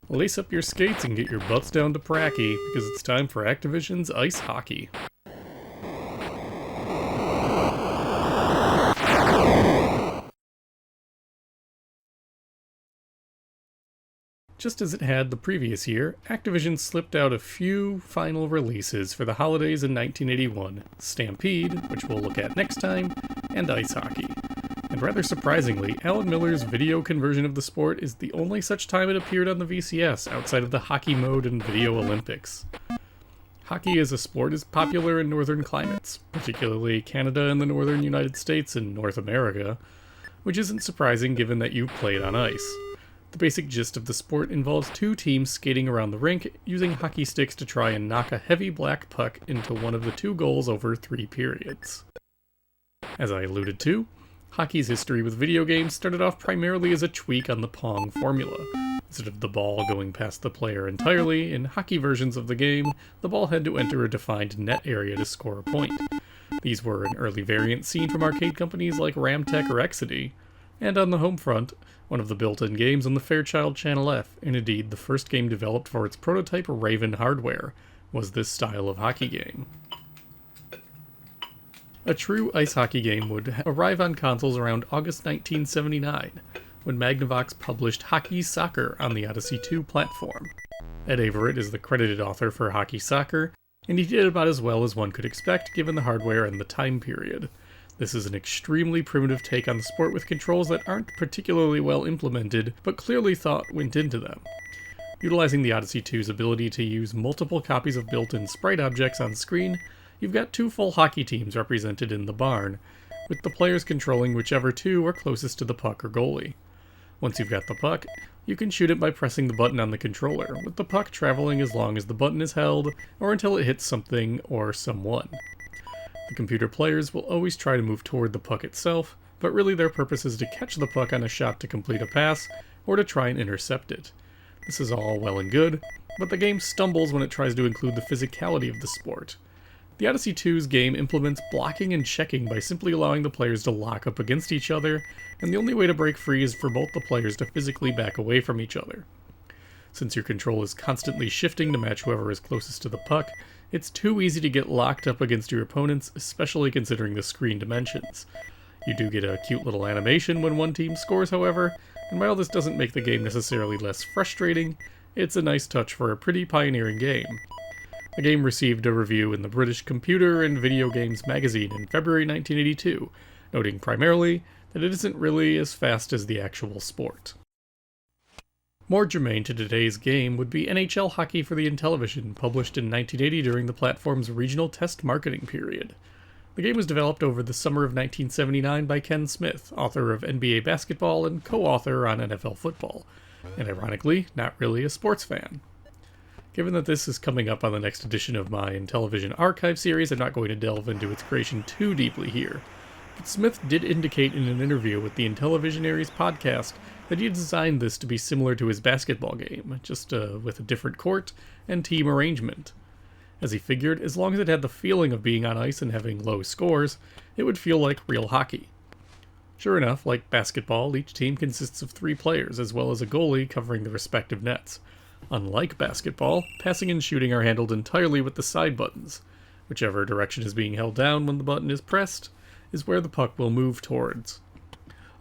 Lace up your skates and get your butts down to pracky, because it's time for Activision's Ice Hockey. Just as it had the previous year, Activision slipped out a few final releases for the holidays in 1981, Stampede, which we'll look at next time, and Ice Hockey. And rather surprisingly, Alan Miller's video conversion of the sport is the only such time it appeared on the VCS outside of the hockey mode and Video Olympics. Hockey as a sport is popular in northern climates, particularly Canada and the northern United States and North America, which isn't surprising given that you played on ice. The basic gist of the sport involves two teams skating around the rink using hockey sticks to try and knock a heavy black puck into one of the two goals over 3 periods. As I alluded to, hockey's history with video games started off primarily as a tweak on the Pong formula. Instead of the ball going past the player entirely, in hockey versions of the game, the ball had to enter a defined net area to score a point. These were an early variant seen from arcade companies like Ramtech or Exidy, and on the home front, one of the built-in games on the Fairchild Channel F, and indeed the first game developed for its prototype Raven hardware, was this style of hockey game. A true ice hockey game would arrive on consoles around August 1979, when Magnavox published Hockey Soccer on the Odyssey 2 platform. Ed Averitt is the credited author for Hockey Soccer, and he did about as well as one could expect given the hardware and the time period. This is an extremely primitive take on the sport with controls that aren't particularly well implemented, but clearly thought went into them. Utilizing the Odyssey 2's ability to use multiple copies of built-in sprite objects on screen, you've got two full hockey teams represented in the barn, with the players controlling whichever two are closest to the puck or goalie. Once you've got the puck, you can shoot it by pressing the button on the controller, with the puck traveling as long as the button is held, or until it hits something or someone. The computer players will always try to move toward the puck itself, but really their purpose is to catch the puck on a shot to complete a pass, or to try and intercept it. This is all well and good, but the game stumbles when it tries to include the physicality of the sport. The Odyssey 2's game implements blocking and checking by simply allowing the players to lock up against each other, and the only way to break free is for both the players to physically back away from each other. Since your control is constantly shifting to match whoever is closest to the puck, it's too easy to get locked up against your opponents, especially considering the screen dimensions. You do get a cute little animation when one team scores, however, and while this doesn't make the game necessarily less frustrating, it's a nice touch for a pretty pioneering game. The game received a review in the British Computer and Video Games magazine in February 1982, noting primarily that it isn't really as fast as the actual sport. More germane to today's game would be NHL Hockey for the Intellivision, published in 1980 during the platform's regional test marketing period. The game was developed over the summer of 1979 by Ken Smith, author of NBA basketball and co-author on NFL football, and ironically, not really a sports fan. Given that this is coming up on the next edition of my Intellivision Archive series, I'm not going to delve into its creation too deeply here. But Smith did indicate in an interview with the Intellivisionaries podcast that he designed this to be similar to his basketball game, just with a different court and team arrangement. As he figured, as long as it had the feeling of being on ice and having low scores, it would feel like real hockey. Sure enough, like basketball, each team consists of 3 players, as well as a goalie covering the respective nets. Unlike basketball, passing and shooting are handled entirely with the side buttons. Whichever direction is being held down when the button is pressed is where the puck will move towards.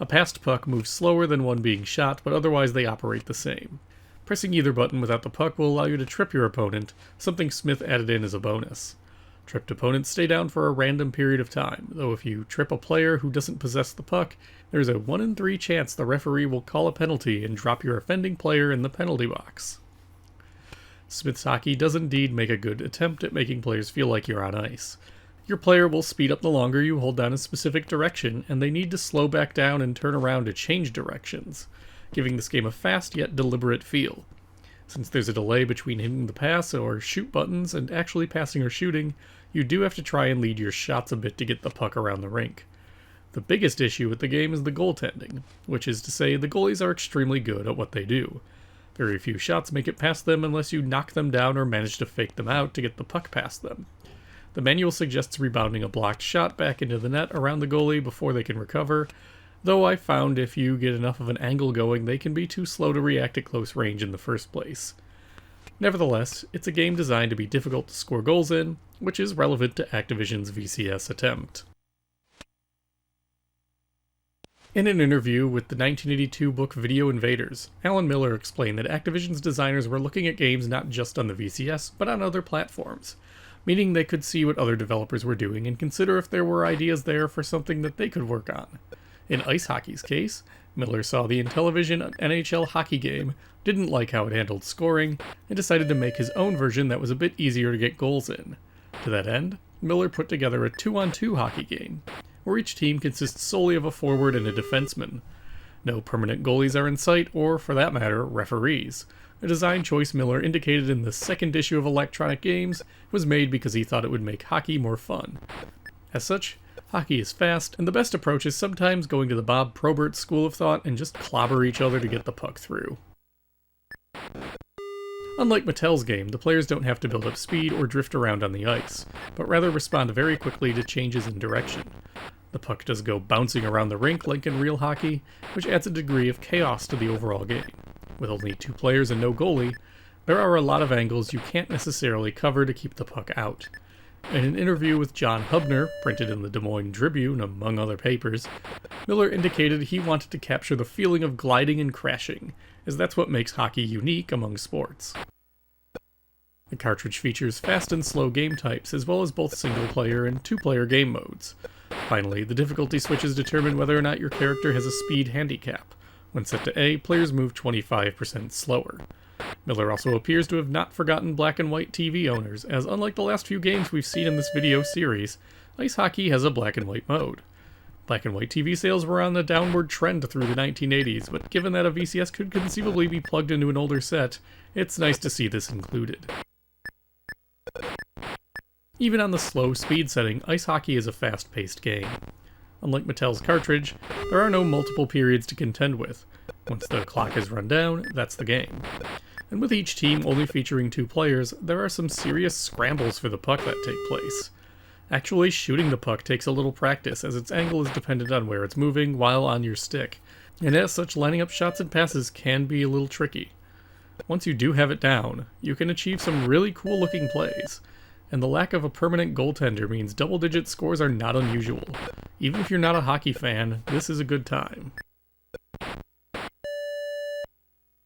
A passed puck moves slower than one being shot, but otherwise they operate the same. Pressing either button without the puck will allow you to trip your opponent, something Smith added in as a bonus. Tripped opponents stay down for a random period of time, though if you trip a player who doesn't possess the puck, there's a 1 in 3 chance the referee will call a penalty and drop your offending player in the penalty box. Smith's hockey does indeed make a good attempt at making players feel like you're on ice. Your player will speed up the longer you hold down a specific direction, and they need to slow back down and turn around to change directions, giving this game a fast yet deliberate feel. Since there's a delay between hitting the pass or shoot buttons and actually passing or shooting, you do have to try and lead your shots a bit to get the puck around the rink. The biggest issue with the game is the goaltending, which is to say the goalies are extremely good at what they do. Very few shots make it past them unless you knock them down or manage to fake them out to get the puck past them. The manual suggests rebounding a blocked shot back into the net around the goalie before they can recover, though I found if you get enough of an angle going, they can be too slow to react at close range in the first place. Nevertheless, it's a game designed to be difficult to score goals in, which is relevant to Activision's VCS attempt. In an interview with the 1982 book Video Invaders, Alan Miller explained that Activision's designers were looking at games not just on the VCS, but on other platforms, meaning they could see what other developers were doing and consider if there were ideas there for something that they could work on. In ice hockey's case, Miller saw the Intellivision NHL hockey game, didn't like how it handled scoring, and decided to make his own version that was a bit easier to get goals in. To that end, Miller put together a 2-on-2 hockey game, where each team consists solely of a forward and a defenseman. No permanent goalies are in sight, or, for that matter, referees. A design choice Miller indicated in the second issue of Electronic Games was made because he thought it would make hockey more fun. As such, hockey is fast, and the best approach is sometimes going to the Bob Probert school of thought and just clobber each other to get the puck through. Unlike Mattel's game, the players don't have to build up speed or drift around on the ice, but rather respond very quickly to changes in direction. The puck does go bouncing around the rink like in real hockey, which adds a degree of chaos to the overall game. With only 2 players and no goalie, there are a lot of angles you can't necessarily cover to keep the puck out. In an interview with John Hubner, printed in the Des Moines Tribune among other papers, Miller indicated he wanted to capture the feeling of gliding and crashing, as that's what makes hockey unique among sports. The cartridge features fast and slow game types, as well as both single-player and 2-player game modes. Finally, the difficulty switches determine whether or not your character has a speed handicap. When set to A, players move 25% slower. Miller also appears to have not forgotten black and white TV owners, as unlike the last few games we've seen in this video series, ice hockey has a black and white mode. Black and white TV sales were on a downward trend through the 1980s, but given that a VCS could conceivably be plugged into an older set, it's nice to see this included. Even on the slow speed setting, ice hockey is a fast-paced game. Unlike Mattel's cartridge, there are no multiple periods to contend with. Once the clock is run down, that's the game. And with each team only featuring 2 players, there are some serious scrambles for the puck that take place. Actually shooting the puck takes a little practice, as its angle is dependent on where it's moving while on your stick, and as such lining up shots and passes can be a little tricky. Once you do have it down, you can achieve some really cool looking plays, and the lack of a permanent goaltender means double-digit scores are not unusual. Even if you're not a hockey fan, this is a good time.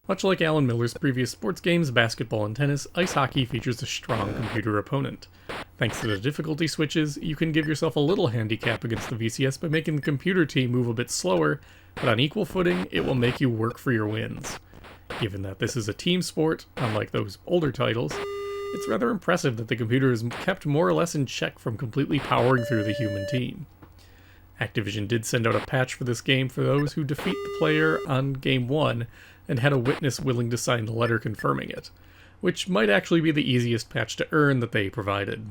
Much like Alan Miller's previous sports games, basketball and tennis, ice hockey features a strong computer opponent. Thanks to the difficulty switches, you can give yourself a little handicap against the VCS by making the computer team move a bit slower, but on equal footing, it will make you work for your wins. Given that this is a team sport, unlike those older titles, it's rather impressive that the computer is kept more or less in check from completely powering through the human team. Activision did send out a patch for this game for those who defeat the player on Game 1 and had a witness willing to sign the letter confirming it, which might actually be the easiest patch to earn that they provided.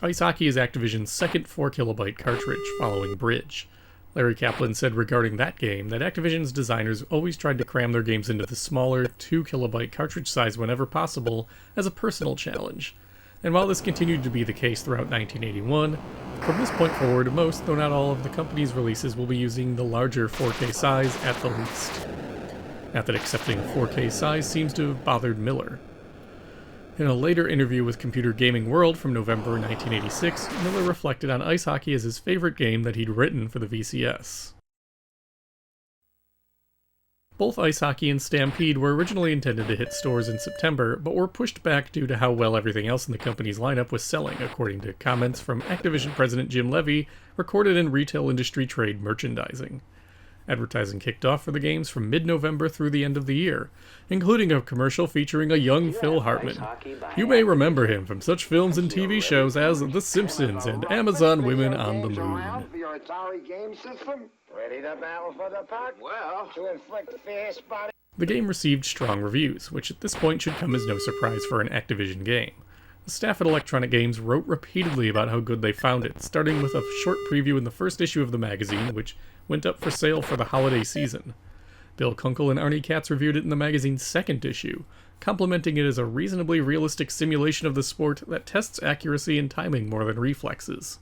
Ice Hockey is Activision's second 4KB cartridge, following Bridge. Larry Kaplan said regarding that game that Activision's designers always tried to cram their games into the smaller 2KB cartridge size whenever possible as a personal challenge. And while this continued to be the case throughout 1981, from this point forward, most, though not all, of the company's releases will be using the larger 4K size at the least. Not that accepting 4K size seems to have bothered Miller. In a later interview with Computer Gaming World from November 1986, Miller reflected on Ice Hockey as his favorite game that he'd written for the VCS. Both Ice Hockey and Stampede were originally intended to hit stores in September, but were pushed back due to how well everything else in the company's lineup was selling, according to comments from Activision President Jim Levy, recorded in Retail Industry Trade Merchandising. Advertising kicked off for the games from mid-November through the end of the year, including a commercial featuring a young Phil Hartman. You may remember him from such films and TV shows as The Simpsons and Amazon Women on the Moon. Your Atari game system? Ready to battle for the puck? Well, to inflict fierce body. The game received strong reviews, which at this point should come as no surprise for an Activision game. The staff at Electronic Games wrote repeatedly about how good they found it, starting with a short preview in the first issue of the magazine, which went up for sale for the holiday season. Bill Kunkel and Arnie Katz reviewed it in the magazine's second issue, complimenting it as a reasonably realistic simulation of the sport that tests accuracy and timing more than reflexes.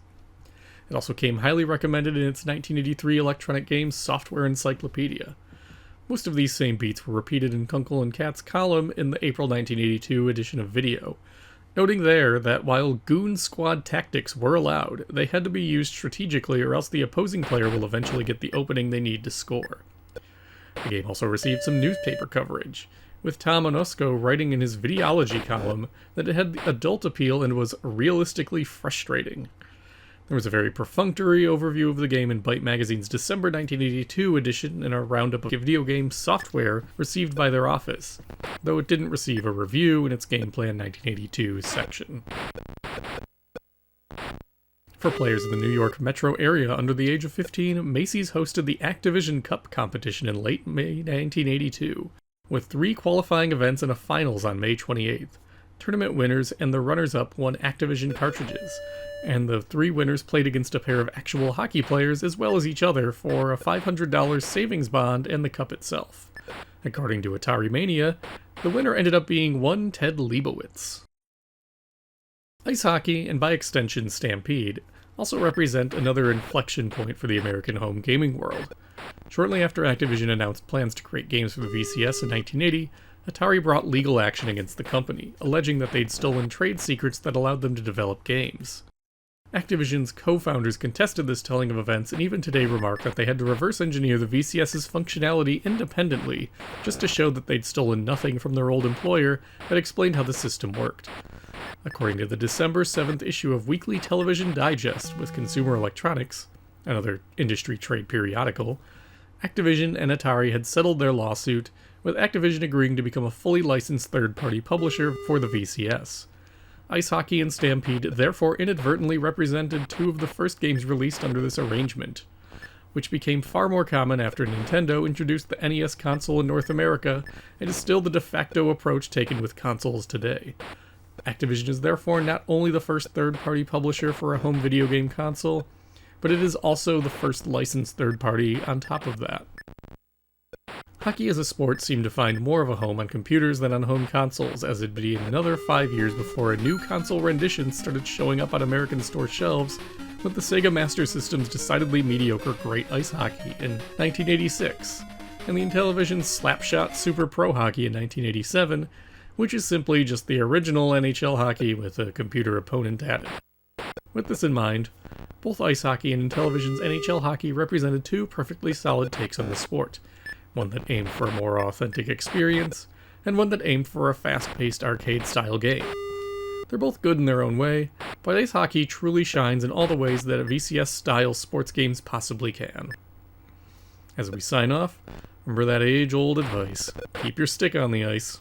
It also came highly recommended in its 1983 Electronic Games Software Encyclopedia. Most of these same beats were repeated in Kunkel and Kat's column in the April 1982 edition of Video, noting there that while Goon Squad tactics were allowed, they had to be used strategically or else the opposing player will eventually get the opening they need to score. The game also received some newspaper coverage, with Tom Onosko writing in his Videology column that it had adult appeal and was realistically frustrating. There was a very perfunctory overview of the game in Byte Magazine's December 1982 edition and a roundup of video game software received by their office, though it didn't receive a review in its Gameplay in 1982 section. For players in the New York metro area under the age of 15, Macy's hosted the Activision Cup competition in late May 1982, with 3 qualifying events and a finals on May 28th. Tournament winners and the runners-up won Activision cartridges, and the 3 winners played against a pair of actual hockey players as well as each other for a $500 savings bond and the cup itself. According to Atari Mania, the winner ended up being one Ted Leibowitz. Ice hockey, and by extension Stampede, also represent another inflection point for the American home gaming world. Shortly after Activision announced plans to create games for the VCS in 1980, Atari brought legal action against the company, alleging that they'd stolen trade secrets that allowed them to develop games. Activision's co-founders contested this telling of events and even today remark that they had to reverse engineer the VCS's functionality independently just to show that they'd stolen nothing from their old employer that explained how the system worked. According to the December 7th issue of Weekly Television Digest with Consumer Electronics, another industry trade periodical, Activision and Atari had settled their lawsuit, with Activision agreeing to become a fully licensed third-party publisher for the VCS. Ice Hockey and Stampede therefore inadvertently represented 2 of the first games released under this arrangement, which became far more common after Nintendo introduced the NES console in North America and is still the de facto approach taken with consoles today. Activision is therefore not only the first third-party publisher for a home video game console, but it is also the first licensed third-party on top of that. Hockey as a sport seemed to find more of a home on computers than on home consoles, as it'd be another 5 years before a new console rendition started showing up on American store shelves, with the Sega Master System's decidedly mediocre Great Ice Hockey in 1986, and the Intellivision's Slapshot Super Pro Hockey in 1987, which is simply just the original NHL hockey with a computer opponent added. With this in mind, both Ice Hockey and Intellivision's NHL Hockey represented 2 perfectly solid takes on the sport, one that aimed for a more authentic experience, and one that aimed for a fast-paced arcade-style game. They're both good in their own way, but Ice Hockey truly shines in all the ways that a VCS-style sports games possibly can. As we sign off, remember that age-old advice: keep your stick on the ice.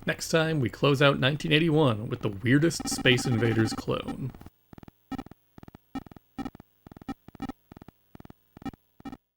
Next time, we close out 1981 with the weirdest Space Invaders clone.